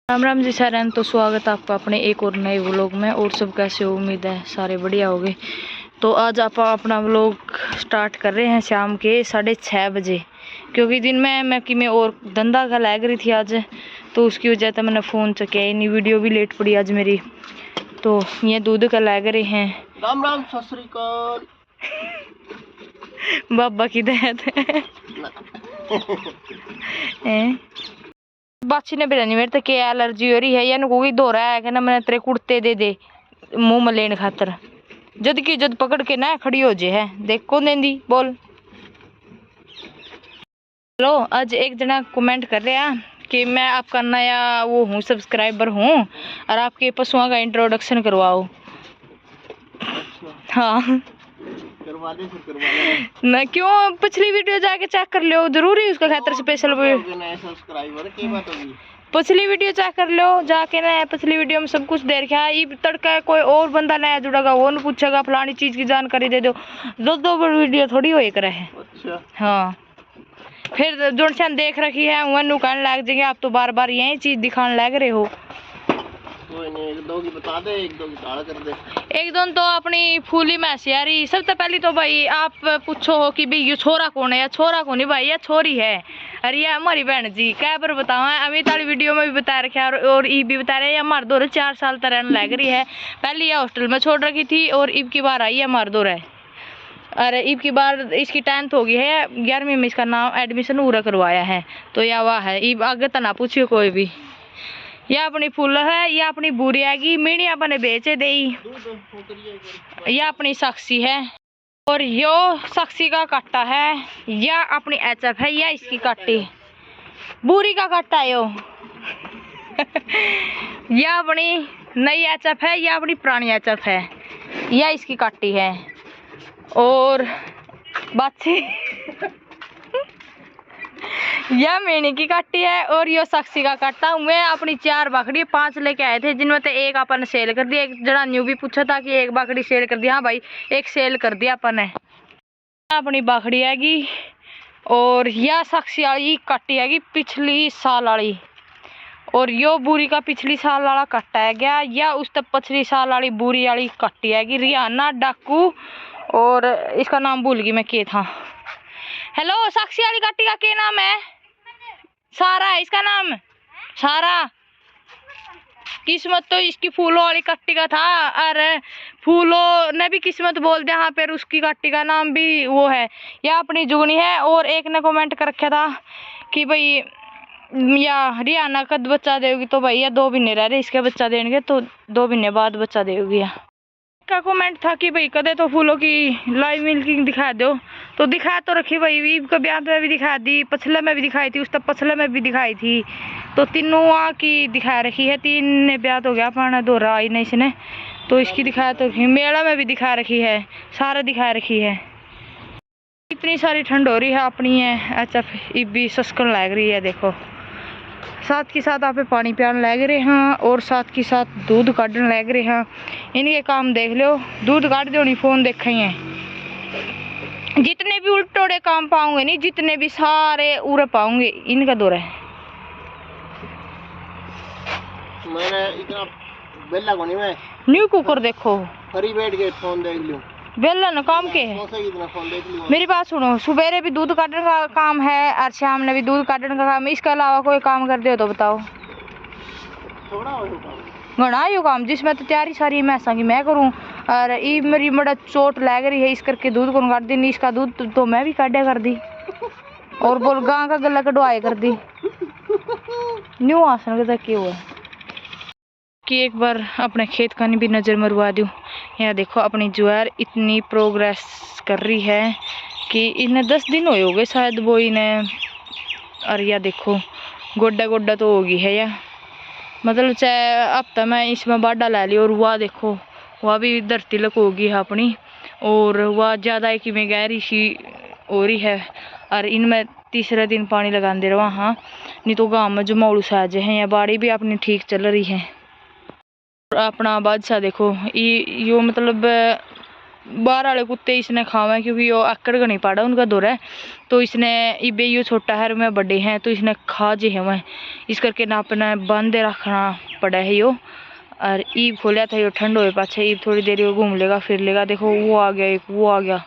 राम राम जी सारे, तो स्वागत है आपका अपने एक और नए व्लॉग में। और सब कैसे हो? उम्मीद है सारे बढ़िया होंगे। तो आज आप अपना व्लॉग स्टार्ट कर रहे हैं शाम के 6:30 बजे, क्योंकि दिन में मैं कि मैं और धंधा का लग रही थी आज, तो उसकी वजह से मैंने फ़ोन चुका नहीं। वीडियो भी लेट पड़ी आज मेरी। तो ये दूध का लग रहे हैं। राम राम सत श्री अकाल। बाबा की दया है। बाची ने बेरा नहीं मेरे तक एलर्जी हो रही है, या कोई दो रहा है कहना मैंने तेरे कुर्ते दे मुंह में लेने खातर, जद की जद पकड़ के ना खड़ी हो जे है। देख कौन देंदी बोल। हेलो, आज एक जना कमेंट कर रहा कि मैं आपका नया वो हूँ, सब्सक्राइबर हूँ, और आपके पशुओं का इंट्रोडक्शन करवाओ। हाँ करवा दे, फिर करवा दे ना। क्यों? पिछली वीडियो जाके चेक कर लो, जरूरी उसका खातर स्पेशल सब्सक्राइबर की बात होगी। पिछली वीडियो चेक कर लो जाके ना। पिछली वीडियो में सब कुछ दे रखा है। ये तड़का कोई और बंदा नया जुड़ेगा, वो नहीं पूछेगा फलानी चीज की जानकारी दे दो। दो वीडियो थोड़ी हो एक रहे। अच्छा हाँ, फिर जोड़छन देख रखी है वह कहने लग जाएंगे आप तो बार बार यही चीज दिखाने लग रहे हो। कोई नहीं, एक दो की बता दे, एक दो की ताड़ा कर दे। एक दो तो अपनी फूली मैसियारी। सबसे पहले तो भाई आप पूछो हो कि भाई ये छोरा कौन है, या छोरा कौन है भाई, या छोरी है। अरे ये हमारी बहन जी क्या पर बताओ है। अमित वाली वीडियो में भी बता रखा है, और ईब भी बता रहे हैं। हमारे दो 4 साल तक रहने लग रही है। पहले ये हॉस्टल में छोड़ रखी थी, और ईब की बार आई है हमारे दो रहे। अरे ईब की बार इसकी 10th हो गई है, 11वीं में इसका नाम एडमिशन पूरा करवाया है। तो या वाह है ईब आगे तो ना पूछिए कोई भी। यह अपनी फूल है, यह अपनी बुरी आएगी मीणी अपने बेचे दे। यह अपनी साक्षी है, और यो साक्षी का काटा है। यह अपनी एचएफ है, यह इसकी काटी बुरी का काटा है यो। यह अपनी नई एचएफ है, यह अपनी पुरानी एचएफ है, यह इसकी काटी है। और बाछी यह मेणी की काटी है, और यो साक्षी का काटा। मैं अपनी 4 बकरी 5 लेके आए थे, जिनमें से एक अपन सेल कर दिया। एक जना न्यू भी पूछा था कि एक बकरी सेल कर दिया। हाँ भाई, एक सेल कर दिया अपन ने। अपनी बकरी आएगी, और यह साक्षी वाली काटी आएगी पिछली साल वाली, और यो बुरी का पिछली साल वाला कट्टा है गया। या उस तक पिछली साल वाली बुरी वाली काटी आएगी रियाना डाकू, और इसका नाम भूल गई मैं क्या था। हेलो, साक्षी वाली काटी का क्या नाम है? सारा है इसका नाम, सारा। किस्मत तो इसकी फूलों वाली कट्टी का था, अरे फूलों ने भी किस्मत बोल दिया। हाँ, फिर उसकी कट्टी का नाम भी वो है। यह अपनी जुगनी है। और एक ने कमेंट कर रखा था कि भाई या रियाना कद बच्चा देगी, तो भाई या 2 महीने रह रहे इसके बच्चा देंगे, तो 2 महीने बाद बच्चा देगी। का कमेंट था कि भाई कदे तो फूलों की लाइव मिल्किंग दिखा दो, तो दिखा तो रखी भाई। ईब के ब्याह में भी दिखा दी, पछले में भी दिखाई थी, उस तक पछले में भी दिखाई थी, तो तीनों की दिखा रखी है। 3 ने ब्याह हो गया पाना, 2 आई नहीं इसने, तो इसकी दिखाया तो रखी। मेला में भी दिखा रखी है, सारे दिखा रखी है। इतनी सारी ठंड हो रही है अपनी है एचएफ ईब भी सस्कन लग रही है। देखो, साथ के साथ आप पानी पियान लग रहे हैं, और साथ के साथ दूध काटने लग रहे हैं। इनके काम देख लो, दूध काट दो नहीं फोन देखे हैं। जितने भी उल्टोड़े काम पाऊंगे नहीं, जितने भी सारे उरे पाऊंगे इनका दौर है। मैंने इतना बेला को नहीं, मैं न्यू कुकर देखो, फ्री बैठ के फोन देख लूं। बेला न काम के मेरी बात सुनो। सवेरे भी दूध काटने का काम है, और शाम ने भी दूध काटने का काम है। इसके अलावा कोई काम कर दो तो बताओ। घना यो काम जिसमें तो तैयारी सारी मैसा की मैं करूँ, और ये मेरी बड़ा चोट लग रही है, इस करके दूध कौन काट दी। इसका दूध तो मैं भी काटा कर दी, और बोल गां का गला कटवाए कर दी। न्यू आसन का क्या हुआ कि एक बार अपने खेत का भी नज़र मरवा दूँ। यहाँ देखो अपनी ज्वार इतनी प्रोग्रेस कर रही है कि इन्हें 10 दिन हो गए शायद वो इन्हें। और यह देखो गोड्डा गोड्डा तो होगी है, या मतलब चाहे हफ्ता में इसमें बाढ़ा ला ली। और वह देखो वह भी धरती लक होगी है अपनी, और वह ज़्यादा एक में गहरी सी हो रही है। और इनमें तीसरे दिन पानी लगा दे रहा। हाँ, नहीं तो गाँव में जो मौलू साजे हैं, या बाड़ी भी अपनी ठीक चल रही है। अपना बादशाह देखो यो मतलब बाहर वाले कुत्ते इसने खावे क्योंकि वो आकड़ का नहीं पाड़ा उनका दौरा है, तो इसने इबे यो छोटा है और मैं बड़े हैं तो इसने खा जे है वह, इस करके ना अपना बांधे रखना पड़ा है यो। और ईब खोलिया था यो ठंड हो पाछे, ईब थोड़ी देर यो घूम लेगा फिर लेगा। देखो वो आ गया, एक वो आ गया,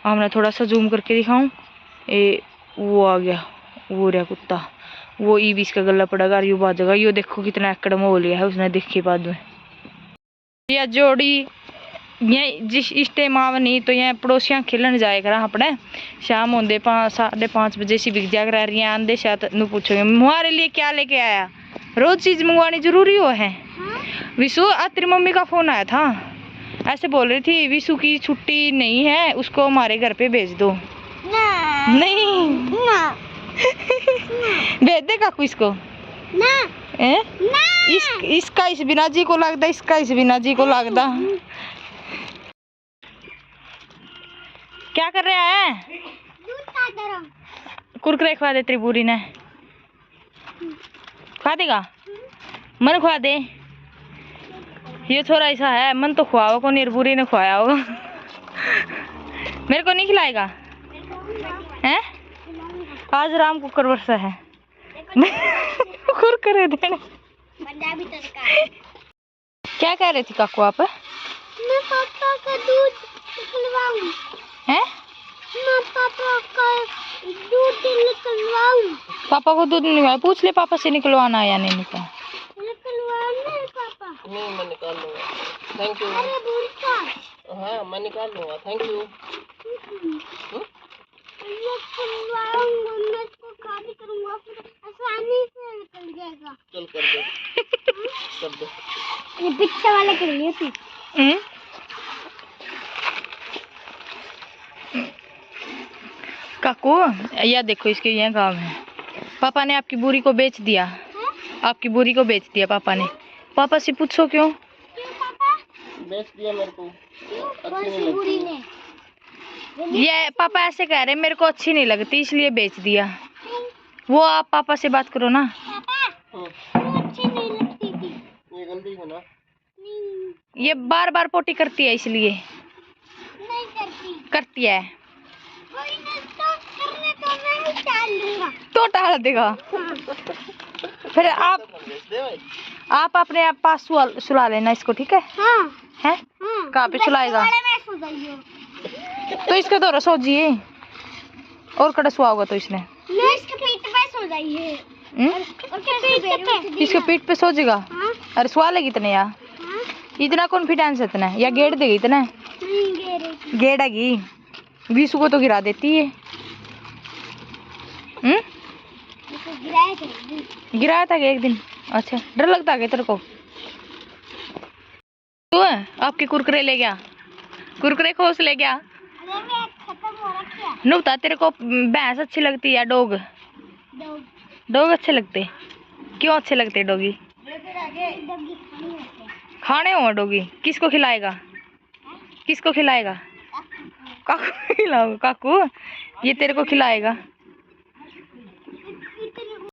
हमने थोड़ा सा जूम करके दिखाऊं, ये वो आ गया, वो रहा कुत्ता, वो ईब इसका गला पड़ेगा और यो बाजेगा। यो देखो कितना एकड़ में हो लिया है उसने, देखी बाद में। यह जोड़ी ये जिस इस टाइम आव नहीं तो यहाँ पड़ोसियाँ खेलन जाए करा अपने, शाम होंदे 5-5:30 बजे से बिक जाकर रही आंदे शायद नू पूछोगे तुम्हारे लिए क्या लेके आया, रोज चीज मंगवानी जरूरी हो है। विशु आज तेरी मम्मी का फोन आया था, ऐसे बोल रही थी विशु की छुट्टी नहीं है, उसको हमारे घर पे भेज दो। नहीं भेज दे काकू इसको ना। इसका इस बिना जी को लगता, इसका इस बिना जी को लगता। क्या कर रहा है? कुरकुरे खवा दे तेरी बूरी ने, खा देगा? मन खवा दे, ये थोड़ा ऐसा है, मन तो खुआओ को नहीं, बूरी ने खुआया होगा। मेरे को नहीं खिलाएगा हैं? आज राम कुकर वर्षा है। कुरकुरे देने पंजाबी तड़का। क्या कह रही थी काकू आप? मैं पापा का दूध निकलवाऊं हैं? मैं पापा का दूध निकलवाऊं। पापा को दूध निकलवा, पूछ ले पापा से निकलवाना है या नहीं निकलवाना है पापा? नहीं मैं निकाल लूँगा, थैंक यू। अरे बोलता हाँ मैं निकाल लूँगा, थैंक यू। मैं इसको खाली करूंगा फिर आसानी से निकल जाएगा। चल कर दे कर दे। ये पीछे वाले कर लिए तू। काकू यह देखो इसके ये काम है, पापा ने आपकी बुरी को बेच दिया है? आपकी बुरी को बेच दिया पापा ने। पापा से पूछो क्यों बेच दिया मेरे को, अच्छी नहीं लगती। ये पापा ऐसे कह रहे मेरे को अच्छी नहीं लगती इसलिए बेच दिया। वो आप पापा से बात करो ना। अच्छी नहीं लगती थी। ये गंदी है ना? ये बार बार पोटी करती है इसलिए। नहीं करती है तो टाल देगा। फिर आप अपने आप पास सुला लेना इसको, ठीक है? हाँ। है? कहाँ पे सुलाएगा? तो इसके दौरा सो जिए और कड़ा सुहाओगा तो इसने इसके पीठ पे सो जाइए। इसके पीठ पे सो जाएगा। अरे सुहा लेगी इतने यार, इतना कॉन्फिडेंस है इतना, या गेड़ देगी इतना? गेड़ेगी, विशु को तो गिरा देती है। गिराया था एक दिन। अच्छा डर लगता है तेरे को? तू है आपके कुरकुरे ले गया, कुरकुरे खोस ले गया। नुबता तेरे को भैंस अच्छी लगती है या डॉग? डॉग अच्छे लगते? क्यों अच्छे लगते डॉगी? खाने हो डॉगी? किसको खिलाएगा? किसको खिलाएगा? काकू खिलाओ। काकू ये तेरे को खिलाएगा।